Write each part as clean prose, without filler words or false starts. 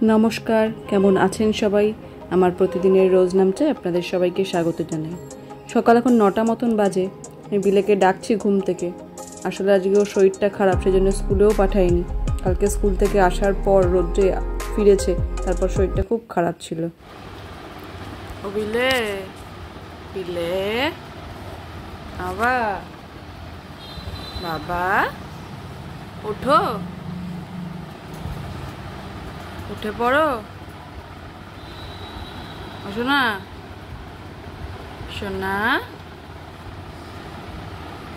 নমস্কার, কেমন আছেন সবাই? আমার প্রতিদিনের রোজ নামচে আপনাদের সবাইকে স্বাগত জানাই। সকাল এখন 9টা মতন বাজে। আমি বিলেকে ডাকছি ঘুম থেকে। আসলে আজকে ওর শরীরটা খারাপ, সেজন্য স্কুলেও পাঠাইনি। কালকে স্কুল থেকে আসার পর রোদ্রে ফিরেছে, তারপর শরীরটা খুব খারাপ ছিল। ও বিলে, বিলে বাবা, বাবা ওঠো, উঠে পড়ো। সোনা, সোনা,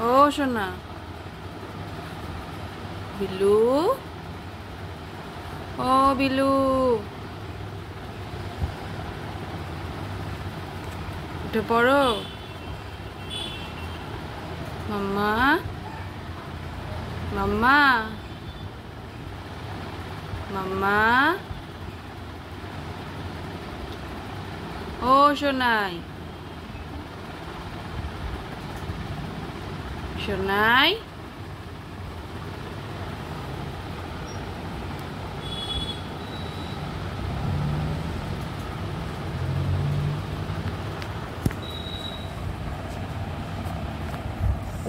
ও সোনা, বিলু, ও বিলু, উঠে পড়ো। মাম্মা, মাম্মা, মাম্মা, ও সোনাই, সোনাই,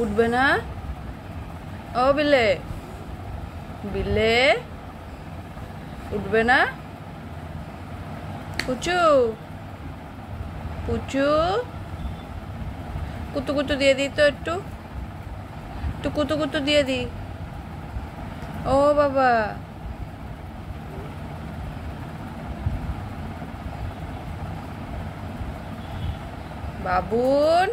উঠবে না? ও বিলে, বিলে উঠবে না? পুচু, পুচু, কুতু কুতু দিয়ে দিই তো, একটু একটু কুতু কুতু দিয়ে দিই। ও বাবা, বাবুন,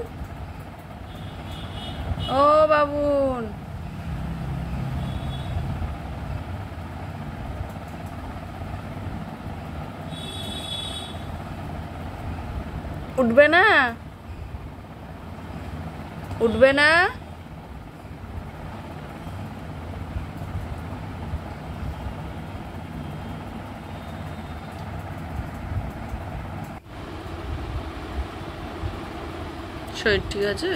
ও বাবুন, উঠবে না? উঠবে না? শরীর ঠিক আছে?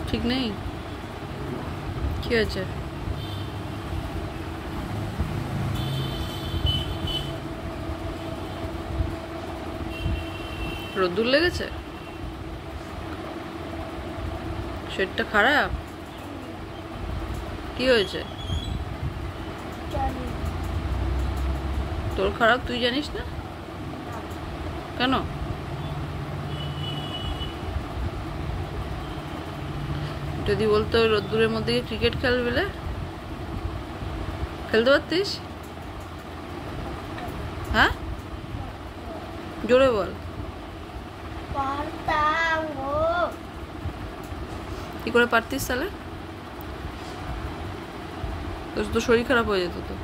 ঠিক নেই? কি হয়েছে? রোদ্দুর লেগেছে? শরীরটা খারাপ? কি হয়েছে? তোর খারাপ, তুই জানিস না? কেন? যদি বলতো রোদ্দুরের মধ্যে ক্রিকেট খেলবে, খেলতে পারতিস? হ্যাঁ, জোরে বল। কি করে পারতিস তাহলে? তোর তো শরীর খারাপ হয়ে যেত তো।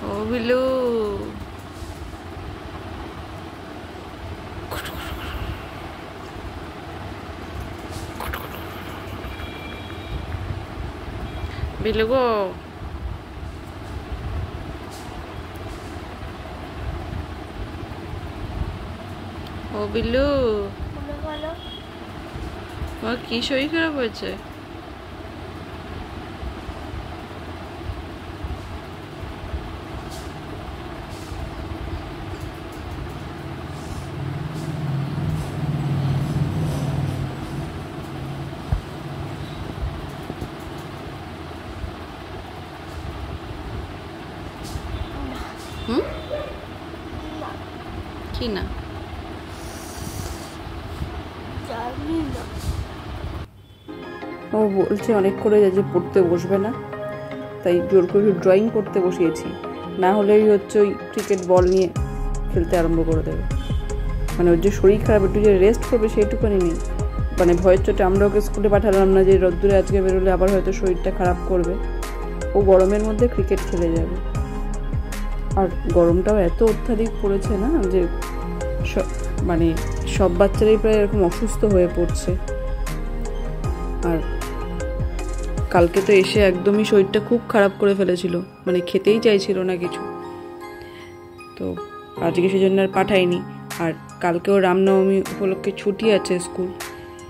ও বিলু, বিলু গো, ও বিলু, তোমার কি শরীর খারাপ হয়েছে? হুম, কি না? ও বলছে অনেক করে যে পড়তে বসবে না, তাই জোর করে ড্রয়িং করতে বসিয়েছি। না হলেই হচ্ছে ওই ক্রিকেট বল নিয়ে খেলতে আরম্ভ করে দেবে। মানে ওর যে শরীর খারাপ, একটু যে রেস্ট করবে সেইটুকুনি নেই। মানে ভয়ের চোটে আমরা ওকে স্কুলে পাঠালাম না যে রোদ্দুরে আজকে বেরোলে আবার হয়তো শরীরটা খারাপ করবে। ও গরমের মধ্যে ক্রিকেট খেলে যাবে। আর গরমটাও এত অত্যাধিক পড়েছে না যে মানে সব বাচ্চারাই প্রায় এরকম অসুস্থ হয়ে পড়ছে। আর কালকে তো এসে একদমই শরীরটা খুব খারাপ করে ফেলেছিল, মানে খেতেই চাইছিল না কিছু। তো আজকে সেজন্য আর পাঠাইনি। আর কালকেও রামনবমী উপলক্ষে ছুটি আছে স্কুল,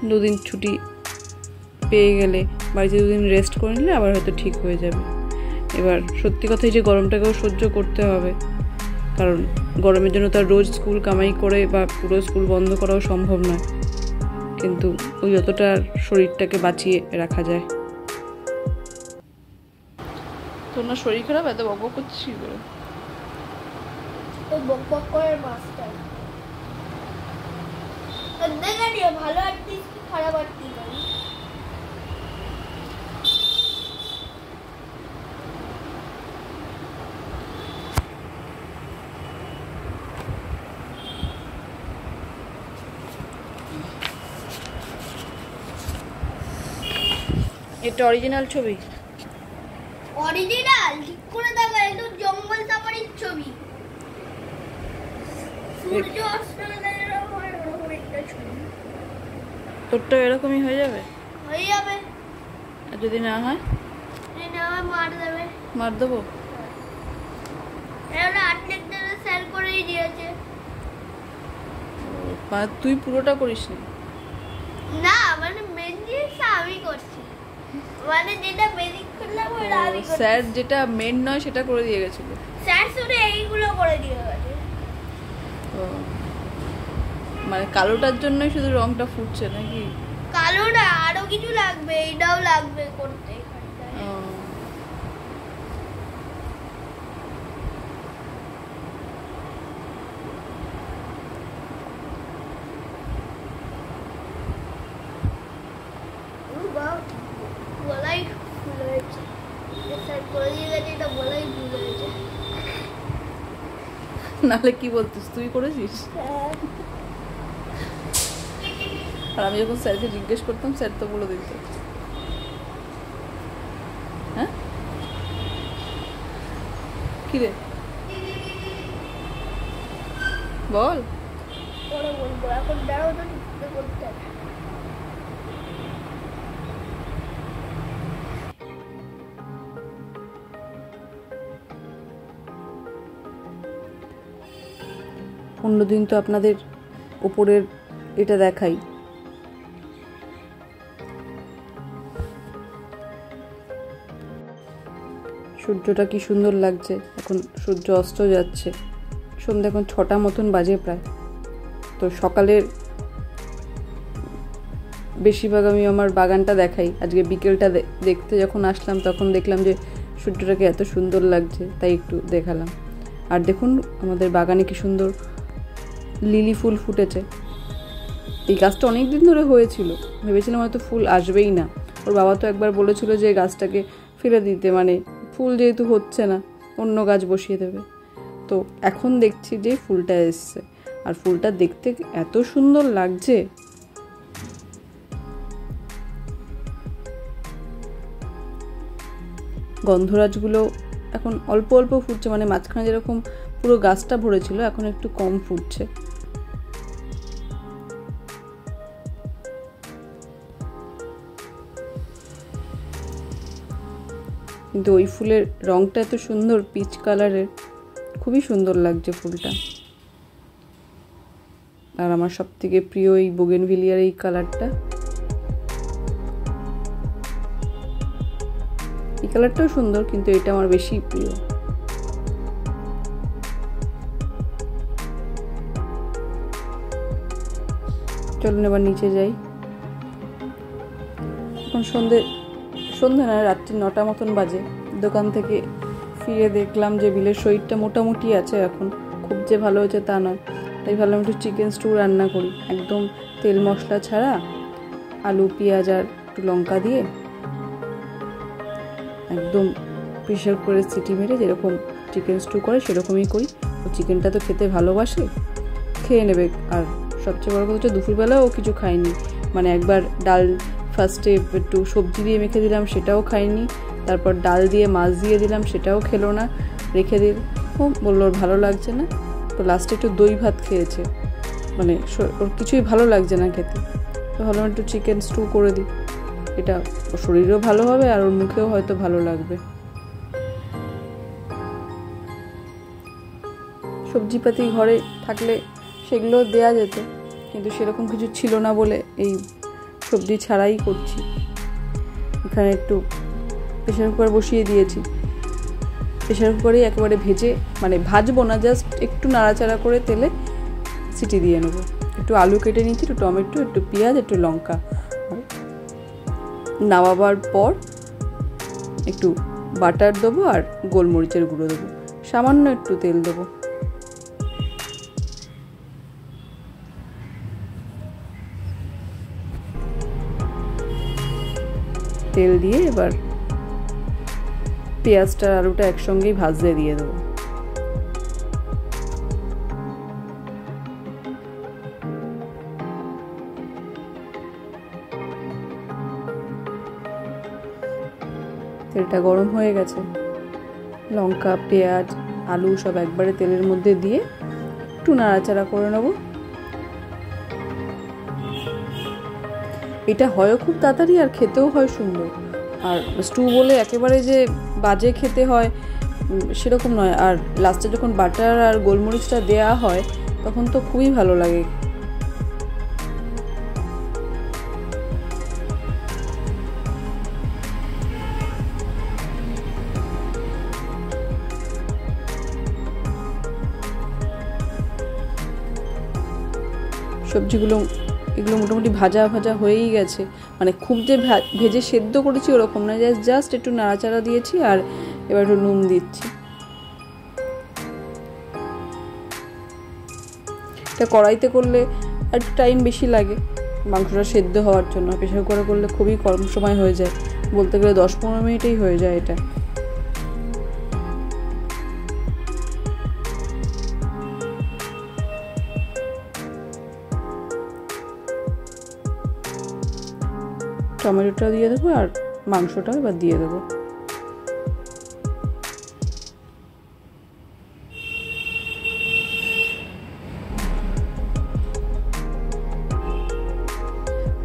2 দিন ছুটি পেয়ে গেলে বাড়িতে 2 দিন রেস্ট করে নিলে আবার হয়তো ঠিক হয়ে যাবে। এবার সত্যি কথাই যে গরমটাকেও সহ্য করতে হবে, কারণ গরমের জন্য তার রোজ স্কুল কামাই করে বা পুরো স্কুল বন্ধ করাও সম্ভব নয়, কিন্তু ওই যতটা শরীরটাকে বাঁচিয়ে রাখা যায়। তোর না শরীর খারাপ, এত বকবক করছিস বলে? বকবক করে মাস্টার ভালো আর্টিস্ট কি খারাপ আর্টিস্ট? এটা অরিজিনাল ছবি? অরিজিনাল ঠিক করে দেখা, এটা জঙ্গল সাফারির ছবি। সূর্য অস্ট্রেলিয়ার হয় ওরকম একটা ছবি। তোরটা এরকমই হয়ে যাবে? হয়ে যাবে। আর যদি না হয়? না হয় মার দেবে। মার দেবো? এরা আর্টনেকটা সেল করেই দিয়েছে। তুই পুরোটা করিস না, মানে মেন জিনিসটা আমি করছি, মানে যেটা বেসিক করলাম ওটা আমি করছি। স্যার যেটা মেন নয় সেটা করে দিয়ে গেছিল। স্যার শুধু এইগুলো করে দিয়ে গেছে। মানে কালোটার জন্যই শুধু রংটা ফুটছে নাকি? কালো না, আরো কিছু লাগবে, এটাও লাগবে করতে। বলাই ভুল হয়েছে, স্যার করে দিয়ে গেছে, এটা বলাই ভুল হয়েছে। নাহলে কি বলতিস, তুই করেছিস? আর আমি যখন স্যারকে জিজ্ঞেস করতাম স্যার তো বলে দিত। হ্যাঁ কি রে বল? পরে বলবো, এখন দাঁড়াও তো ঠিক করতে হবে। অন্যদিন তো আপনাদের উপরের এটা দেখাই, সূর্যটা কি সুন্দর লাগছে। এখন সূর্য অস্ত যাচ্ছে, সন্ধ্যা এখন 6টা মতন বাজে প্রায়। তো সকালের বেশিরভাগ আমি আমার বাগানটা দেখাই। আজকে বিকেলটা দেখতে যখন আসলাম তখন দেখলাম যে সূর্যটাকে এত সুন্দর লাগছে, তাই একটু দেখালাম। আর দেখুন আমাদের বাগানে কি সুন্দর লিলি ফুল ফুটেছে। এই গাছটা অনেক দিন ধরে হয়েছিল, ভেবেছিলাম হয়তো ফুল আসবেই না। ওর বাবা তো একবার বলেছিল যে গাছটাকে ফেলে দিতে, মানে ফুল যেহেতু হচ্ছে না অন্য গাছ বসিয়ে দেবে। তো এখন দেখছি যে ফুলটা এসছে, আর ফুলটা দেখতে এত সুন্দর লাগছে। গন্ধরাজগুলো এখন অল্প অল্প ফুটছে, মানে মাঝখানে যেরকম পুরো গাছটা ভরেছিল এখন একটু কম ফুটছে। কিন্তু ওই ফুলের রংটা এত সুন্দর, পিচ কালারের, খুবই সুন্দর লাগছে ফুলটা। আর আমার সব থেকে প্রিয় এই বোগেনভিলিয়ার এই কালারটা। এই কালারটাও সুন্দর, কিন্তু এটা আমার বেশি প্রিয়। চলুন এবার নিচে যাই। এখন সন্ধে না, রাত্রি 9টা মতন বাজে। দোকান থেকে ফিরে দেখলাম যে বিলের শরীরটা মোটামুটি আছে, এখন খুব যে ভালো হয়েছে তা নয়। তাই ভাবলাম একটু চিকেন স্টু রান্না করি, একদম তেল মশলা ছাড়া, আলু পেঁয়াজ আর একটু লঙ্কা দিয়ে একদম প্রেশার করে সিটি মেরে যেরকম চিকেন স্টু করে সেরকমই করি। ও চিকেনটা তো খেতে ভালোবাসে, খেয়ে নেবে। আর সবচেয়ে বড় কথা হচ্ছে দুপুরবেলাও ও কিছু খায়নি, মানে একবার ডাল ফার্স্টে একটু সবজি দিয়ে মেখে দিলাম সেটাও খায়নি, তারপর ডাল দিয়ে মাছ দিয়ে দিলাম সেটাও খেলো না, রেখে দিল। ও বললো ওর ভালো লাগছে না, তো লাস্টে একটু দই ভাত খেয়েছে, মানে ওর কিছুই ভালো লাগছে না খেতে। তো ভাবলাম একটু চিকেন স্টু করে দিই, এটা ওর শরীরও ভালো হবে আর ওর মুখেও হয়তো ভালো লাগবে। সবজিপাতি ঘরে থাকলে সেগুলো দেয়া যেত, কিন্তু সেরকম কিছু ছিল না বলে এই সবজি ছাড়াই করছি। এখানে একটু প্রেশার কুকার বসিয়ে দিয়েছি। প্রেশার কুকারেই একেবারে ভেজে, মানে ভাজবো না, জাস্ট একটু নাড়াচাড়া করে তেলে সিটি দিয়ে নেবো। একটু আলু কেটে নিচ্ছি, একটু টমেটো, একটু পেঁয়াজ, একটু লঙ্কা। নামাবার পর একটু বাটার দেবো আর গোলমরিচের গুঁড়ো দেবো, সামান্য একটু তেল দেবো। তেল দিয়ে এবার পেঁয়াজটা আলুটা একসঙ্গেই ভাজতে দিয়ে দেবো। তেলটা গরম হয়ে গেছে, লঙ্কা, পেঁয়াজ, আলু সব একবারে তেলের মধ্যে দিয়ে একটু নাড়াচাড়া করে নেব। এটা হয়ও খুব তাড়াতাড়ি আর খেতেও হয় সুন্দর। আর স্টু বলে একেবারে যে বাজে খেতে হয় সেরকম নয়। আর লাস্টে যখন বাটার আর গোলমরিচটা দেয়া হয় তখন তো খুবই ভালো লাগে। সবজিগুলো এগুলো মোটামুটি ভাজা ভাজা হয়েই গেছে, মানে খুব যে ভেজে সেদ্ধ করেছি ওরকম না, জাস্ট একটু নাড়াচাড়া দিয়েছি আর এবার একটু নুন দিচ্ছি। এটা কড়াইতে করলে একটু টাইম বেশি লাগে মাংসটা সেদ্ধ হওয়ার জন্য, প্রেশার কুকারে করলে খুবই কম সময় হয়ে যায়, বলতে গেলে 10-15 মিনিটেই হয়ে যায় এটা। টমেটোটা দিয়ে দেবো আর মাংসটাও এবার দিয়ে দেবো।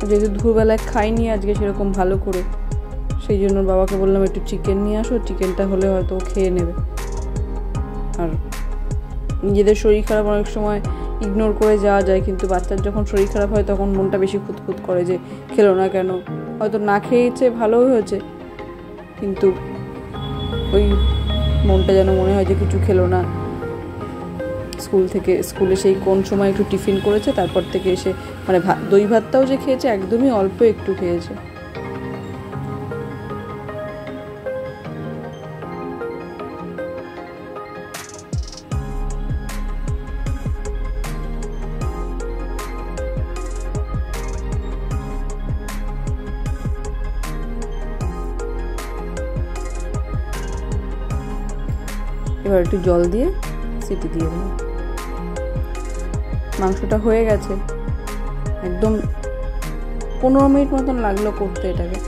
যেহেতু দুপুরবেলায় খাইনি আজকে সেরকম ভালো করে, সেই জন্য বাবাকে বললাম একটু চিকেন নিয়ে আসো, চিকেনটা হলে হয়তো খেয়ে নেবে। আর নিজেদের শরীর খারাপ অনেক সময় ইগনোর করে যাওয়া যায়, কিন্তু বাচ্চার যখন শরীর খারাপ হয় তখন মনটা বেশি খুঁতখুত করে যে খেলো না কেন। হয়তো না খেয়েছে ভালো হয়েছে, কিন্তু ওই মনটা যেন মনে হয় যে কিছু খেলো না। স্কুলে সেই কোন সময় একটু টিফিন করেছে, তারপর থেকে এসে মানে দই ভাতটাও যে খেয়েছে একদমই অল্প একটু খেয়েছে। এবার একটু জল দিয়ে সিটি দিয়ে দেবো। মাংসটা হয়ে গেছে, একদম 15 মিনিট মতন লাগলো করতে এটাকে।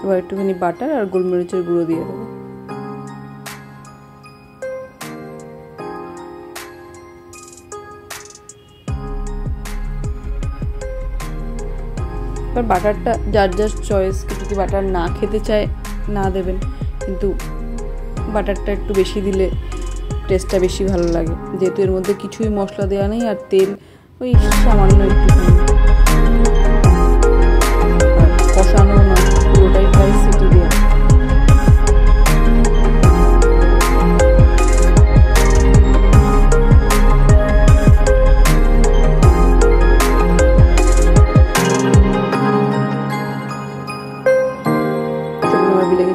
এবার একটুখানি বাটার আর গোলমরিচের গুঁড়ো দিয়ে দেবো। এবার বাটারটা যার যার চয়েস, কিছু কি বাটার না খেতে চায় না দেবেন, কিন্তু বাটারটা একটু বেশি দিলে টেস্টটা বেশি ভালো লাগে, যেহেতু এর মধ্যে কিছুই মশলা দেওয়া নেই আর তেল ওই সামান্য একটুখানি, কষানো না, পুরোটাই প্রায় সিটি দেওয়া।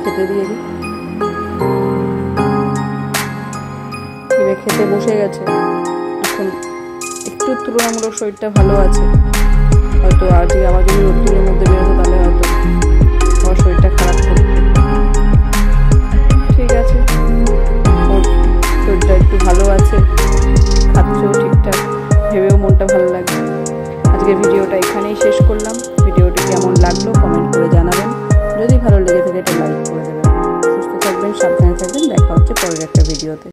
খেতে দিয়ে দিই। এবার খেতে বসে গেছে, এখন একটু তুলনামূলক শরীরটা ভালো আছে। হয়তো আজকে আবার যদি রোদ্দুরের মধ্যে বেরোতো তাহলে হয়তো আমার শরীরটা খারাপ করতো। ঠিক আছে, ওর শরীরটা একটু ভালো আছে, খাচ্ছেও ঠিকঠাক, ভেবেও মনটা ভালো লাগছে। আজকের ভিডিওটা এখানেই শেষ করলাম। ভিডিওটি কেমন লাগলো কমেন্ট করে জানাবেন। যদি ভালো লেগে থাকে এটা লাইক করে দেবেন। সুস্থ থাকবেন, সাবধানে থাকবেন। দেখা হচ্ছে পরের একটা ভিডিওতে।